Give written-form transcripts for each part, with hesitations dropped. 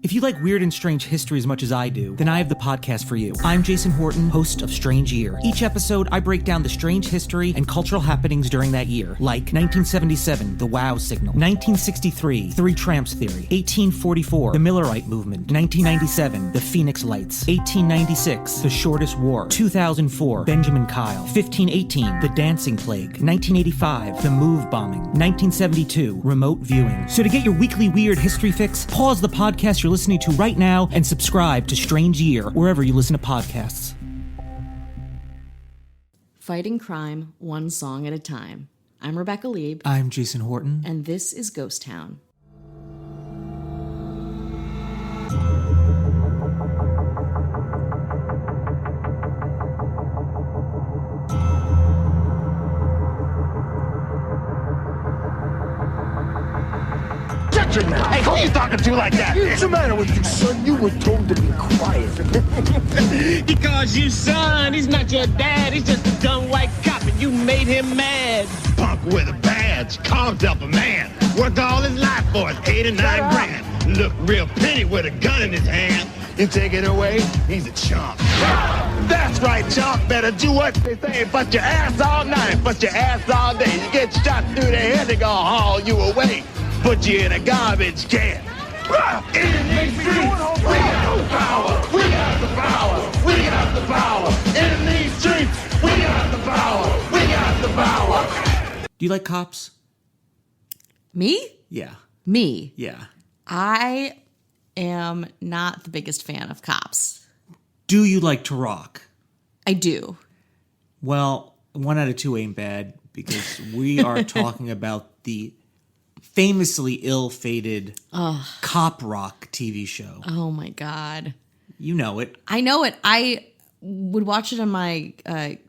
If you like weird and strange history as much as I do, then I have the podcast for you. I'm Jason Horton, host of Strange Year. Each episode, I break down the strange history and cultural happenings during that year, like 1977, the Wow Signal, 1963, Three Tramps Theory, 1844, the Millerite Movement, 1997, the Phoenix Lights, 1896, the Shortest War, 2004, Benjamin Kyle, 1518, the Dancing Plague, 1985, the Move Bombing, 1972, remote viewing. So to get your weekly weird history fix, pause the podcast you're listening to right now and subscribe to Strange Year wherever you listen to podcasts. Fighting crime, one song at a time. I'm Rebecca Lieb. I'm Jason Horton. And this is Ghost Town. Hey, who you talking to like that? What's the matter with you, son? You were told to be quiet. Because you, son, he's not your dad. He's just a dumb white cop and you made him mad. Punk with a badge, carved up a man. Worked all his life for his 89 grand. Looked real pretty with a gun in his hand. You take it away, he's a chump. That's right, chump. Better do what they say. Bust your ass all night, bust your ass all day. You get shot through the head, they gonna haul you away. Put you in a garbage can. In these streets, we got the power. We got the power. We got the power. In these streets, we got the power. We got the power. Do you like cops? Me? Yeah. Me. Yeah. I am not the biggest fan of cops. Do you like to rock? I do. Well, 1 out of 2 ain't bad because we are talking about the famously ill-fated cop rock TV show. Oh my God. You know it. I know it. I would watch it in my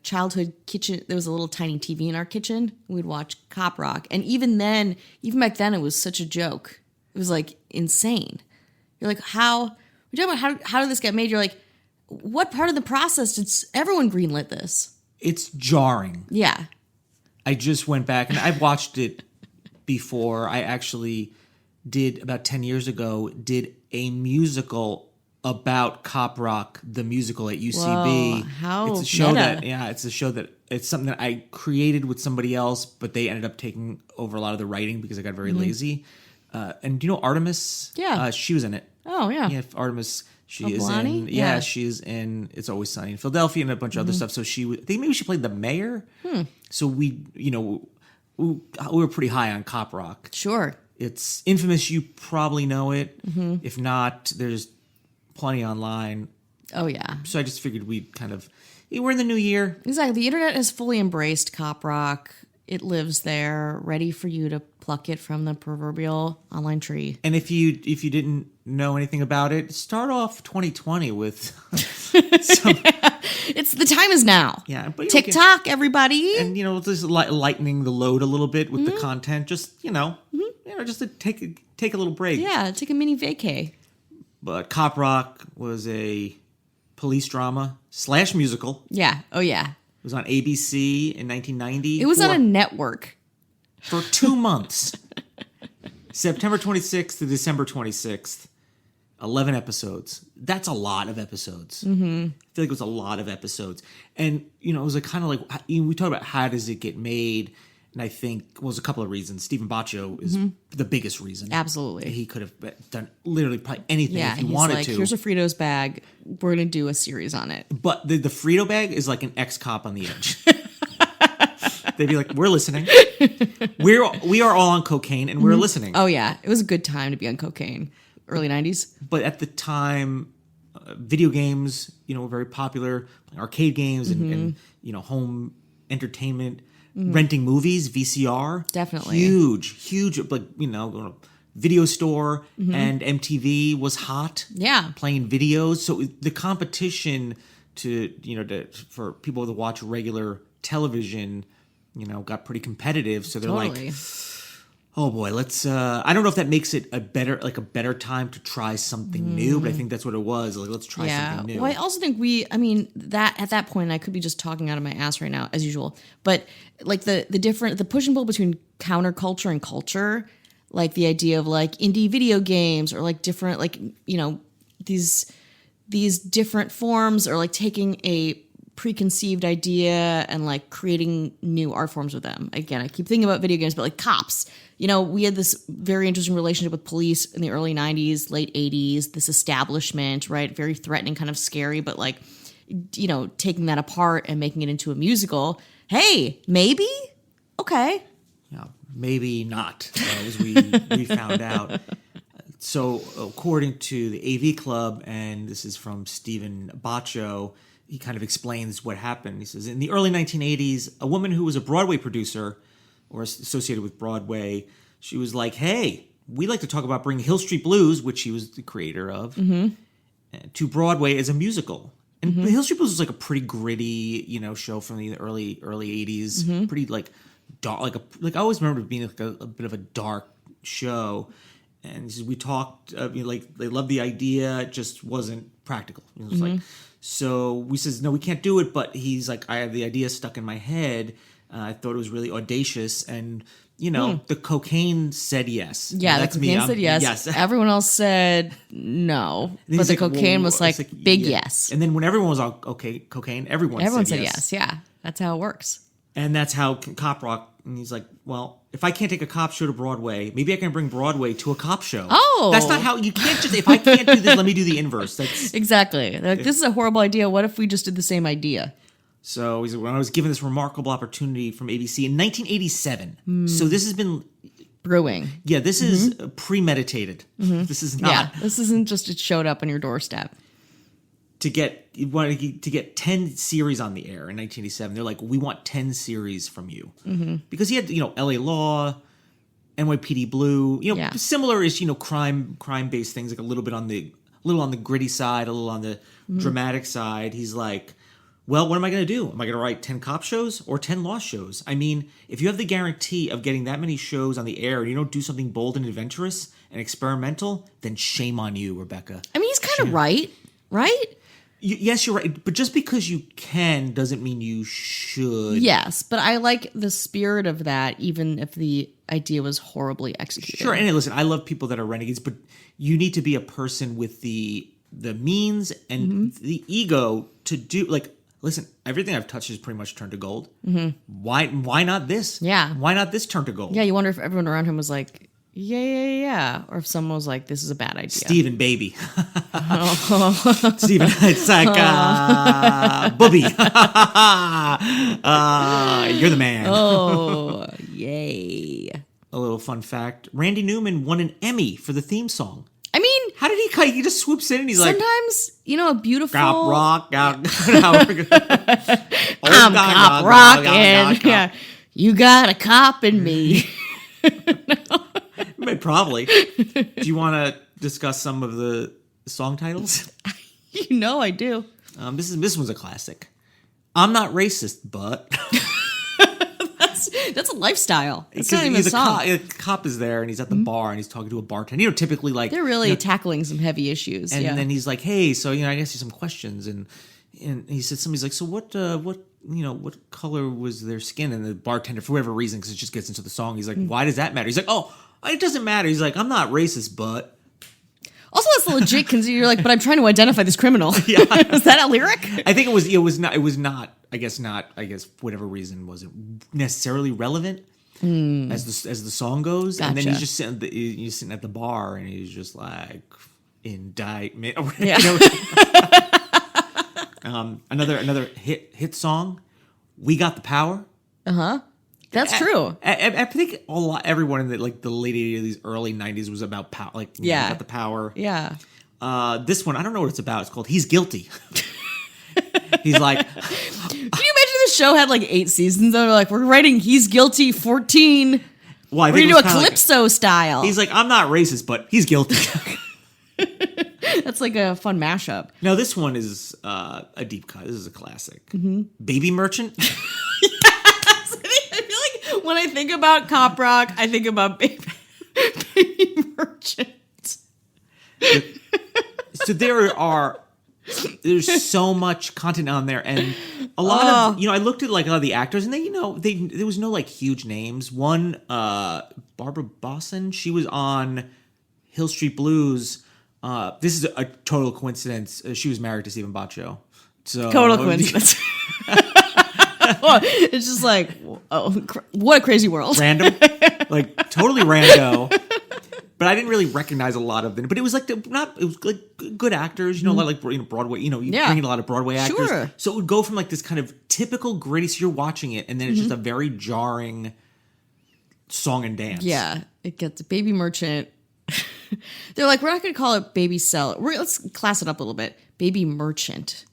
childhood kitchen. There was a little tiny TV in our kitchen. We'd watch cop rock. And even back then, it was such a joke. It was like insane. You're like, we're talking about how did this get made? You're like, what part of the process did everyone greenlit this? It's jarring. Yeah. I just went back and I've watched it before. I actually did, about 10 years ago, did a musical about cop rock, the musical at UCB. Whoa, how it's a show meta. It's something that I created with somebody else, but they ended up taking over a lot of the writing because I got very lazy. And do you know Artemis? Yeah. She was in it. Oh, yeah. Yeah, Artemis. She is Blondie? in. Yeah. She's in It's Always Sunny in Philadelphia and a bunch of other stuff. So I think maybe she played the mayor. So we were pretty high on cop rock. Sure. It's infamous. You probably know it. If not, there's plenty online. Oh, yeah. So I just figured we're in the new year. Exactly. The internet has fully embraced cop rock. It lives there, ready for you to pluck it from the proverbial online tree. And if you didn't know anything about it, start off 2020 with some... It's the time is now. Yeah, but TikTok, everybody. And just lightening the load a little bit with the content. Just just to take a little break. Yeah, take a mini vacay. But Cop Rock was a police drama / musical. Yeah. Oh yeah. It was on ABC in 1990. It was on a network for 2 months. September 26th to December 26th. 11 episodes. That's a lot of episodes. I feel like it was a lot of episodes. And, it was kind of like, we talked about how does it get made. And I think was a couple of reasons. Stephen Baccio is the biggest reason. Absolutely. He could have done literally probably anything if he he's wanted like, to. Here's a Fritos bag. We're going to do a series on it. But the Frito bag is like an ex-cop on the edge. They'd be like, we're listening. We are all on cocaine and we're listening. Oh, yeah. It was a good time to be on cocaine. Early 90s. But at the time, video games, were very popular. Arcade games and home entertainment. Renting movies, VCR. Definitely. Huge, video store and MTV was hot. Yeah. Playing videos. So the competition for people to watch regular television, got pretty competitive. So they're totally. Like, oh boy, let's, I don't know if that makes it a better time to try something new, but I think that's what it was. Like, let's try something new. Well, I also think that at that point, I could be just talking out of my ass right now, as usual, but like the push and pull between counterculture and culture, like the idea of like indie video games or like different, like, you know, these different forms, or like taking a preconceived idea and like creating new art forms with them. Again, I keep thinking about video games, but like cops, you know, we had this very interesting relationship with police in the early 90s, late 80s, this establishment, right? Very threatening, kind of scary, but like, you know, taking that apart and making it into a musical. Hey, maybe? Okay. Yeah, maybe not, as we found out. So according to the AV Club, and this is from Stephen Baccio, he kind of explains what happened. He says, in the early 1980s, a woman who was a Broadway producer or associated with Broadway, she was like, hey, we'd like to talk about bringing Hill Street Blues, which she was the creator of, to Broadway as a musical. And Hill Street Blues was like a pretty gritty, you know, show from the early 80s, pretty like dark, like I always remember it being like a bit of a dark show. And we talked, like they loved the idea, it just wasn't practical. It was like, so we says, no, we can't do it. But he's like, I have the idea stuck in my head. I thought it was really audacious, and you know, the Cocaine said yes. Yeah, that's the Cocaine said yes. Yes. Everyone else said no, but the Cocaine was like big yes. And then when everyone was on Cocaine, everyone said yes. Yeah, that's how it works. And that's how Cop Rock. And he's like, well, if I can't take a cop show to Broadway, maybe I can bring Broadway to a cop show. Oh. That's not how, you can't just, if I can't do this, let me do the inverse. That's Exactly. Like, this is a horrible idea. What if we just did the same idea? So he's like, when I was given this remarkable opportunity from ABC in 1987. So this has been brewing. Yeah, this is premeditated. This is not. Yeah, this isn't just it showed up on your doorstep. To get 10 series on the air in 1987, they're like, we want 10 series from you. Because he had, you know, LA Law, NYPD Blue, you know, similar-ish, you know, crime-based things, like a little on the gritty side, a little on the dramatic side. He's like, well, what am I going to do? Am I going to write 10 cop shows or 10 law shows? I mean, if you have the guarantee of getting that many shows on the air and you don't do something bold and adventurous and experimental, then shame on you, Rebecca. I mean, he's kind of right? Yes, you're right. But just because you can doesn't mean you should. Yes, but I like the spirit of that, even if the idea was horribly executed. Sure. And listen, I love people that are renegades, but you need to be a person with the means and the ego to do, like, listen, everything I've touched has pretty much turned to gold. Why not this? Yeah. Why not this turn to gold? Yeah, you wonder if everyone around him was like, yeah. Or if someone was like, this is a bad idea. Steven, baby. Steven, it's like, Booby. You're the man. Oh, yay. A little fun fact. Randy Newman won an Emmy for the theme song. I mean, how did he just swoops in and he's like, sometimes, you know, a beautiful Cop Rock. I'm Cop Rock, and yeah, you got a cop in me. Probably. Do you want to discuss some of the song titles? You know I do. This one's a classic. I'm not racist, but that's a lifestyle. It's not even a song. A cop is there and he's at the bar and he's talking to a bartender. You know, typically like they're really tackling some heavy issues. And then he's like, "Hey, so I asked you some questions," and he said somebody's like, "So what color was their skin?" And the bartender, for whatever reason, because it just gets into the song, he's like, "Why does that matter?" He's like, "Oh, it doesn't matter." He's like, "I'm not racist, but." Also, that's legit because you're like, but I'm trying to identify this criminal. Yeah. Is that a lyric? I think it was not. I guess for whatever reason wasn't necessarily relevant as the song goes. Gotcha. And then he's just sitting at the bar and he's just like, indictment. Yeah. Another hit song, "We Got the Power." That's true. I think everyone in the late 80s, early 90s was about power. Like, we got the power. Yeah. This one, I don't know what it's about. It's called "He's Guilty." He's like, can you imagine the show had like 8 seasons? They're like, we're writing "He's Guilty" 14. Well, we're gonna do a Calypso style. He's like, I'm not racist, but he's guilty. That's like a fun mashup. Now this one is a deep cut. This is a classic. "Baby Merchant." When I think about Cop Rock, I think about Baby Merchant. So there are There's so much content on there, and a lot of I looked at like a lot of the actors, and there was no like huge names. One, Barbara Bosson, she was on Hill Street Blues. This is a total coincidence. She was married to Stephen Baccio. So Total coincidence. It's just like, what a crazy world. Random, like totally rando. But I didn't really recognize a lot of them. But it was like it was like good actors, a lot of like Broadway. You bring in a lot of Broadway actors. Sure. So it would go from like this kind of typical gritty. So you're watching it, and then it's just a very jarring song and dance. Yeah, it gets Baby Merchant. They're like, we're not going to call it Baby Seller. Let's class it up a little bit. Baby Merchant,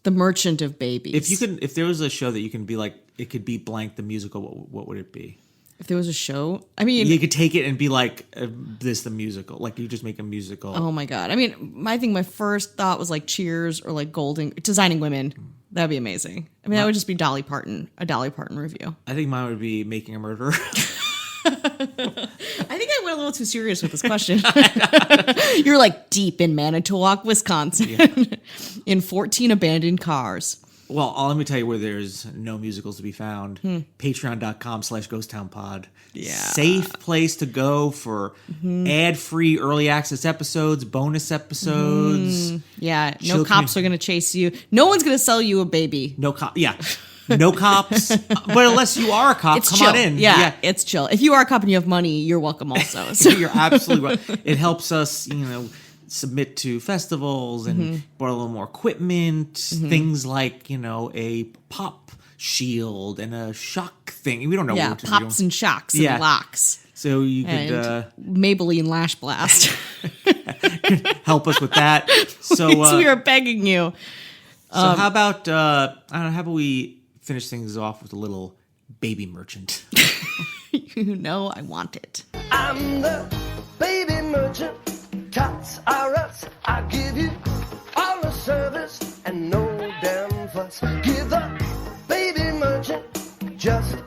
the merchant of babies. If there was a show that you can be like, it could be blank the musical. What would it be? If there was a show, I mean, you could take it and be like this the musical. Like you just make a musical. Oh my god! I mean, my first thought was like Cheers or like Designing Women. That'd be amazing. I mean, that would just be Dolly Parton, a Dolly Parton review. I think mine would be Making a Murderer. I think I went a little too serious with this question. You're like deep in Manitowoc, Wisconsin, in 14 abandoned cars. Well, let me tell you where there's no musicals to be found. Patreon.com/GhostTownPod. Yeah. Safe place to go for ad-free early access episodes, bonus episodes. Yeah. No cops are going to chase you. No one's going to sell you a baby. No cops. But unless you are a cop, It's come chill. on in. Yeah, it's chill. If you are a cop and you have money, you're welcome also. So You're absolutely right. It helps us, submit to festivals and bought a little more equipment, things like, a pop shield and a shock thing. We don't know what to do. Pops and shocks and locks. So you could And Maybelline Lash Blast. help us with that. So we are begging you. how about how about we finish things off with a little Baby Merchant? I want it. I'm the baby merchant. Tots are us. I give you all the service and no damn fuss. Give the baby merchant just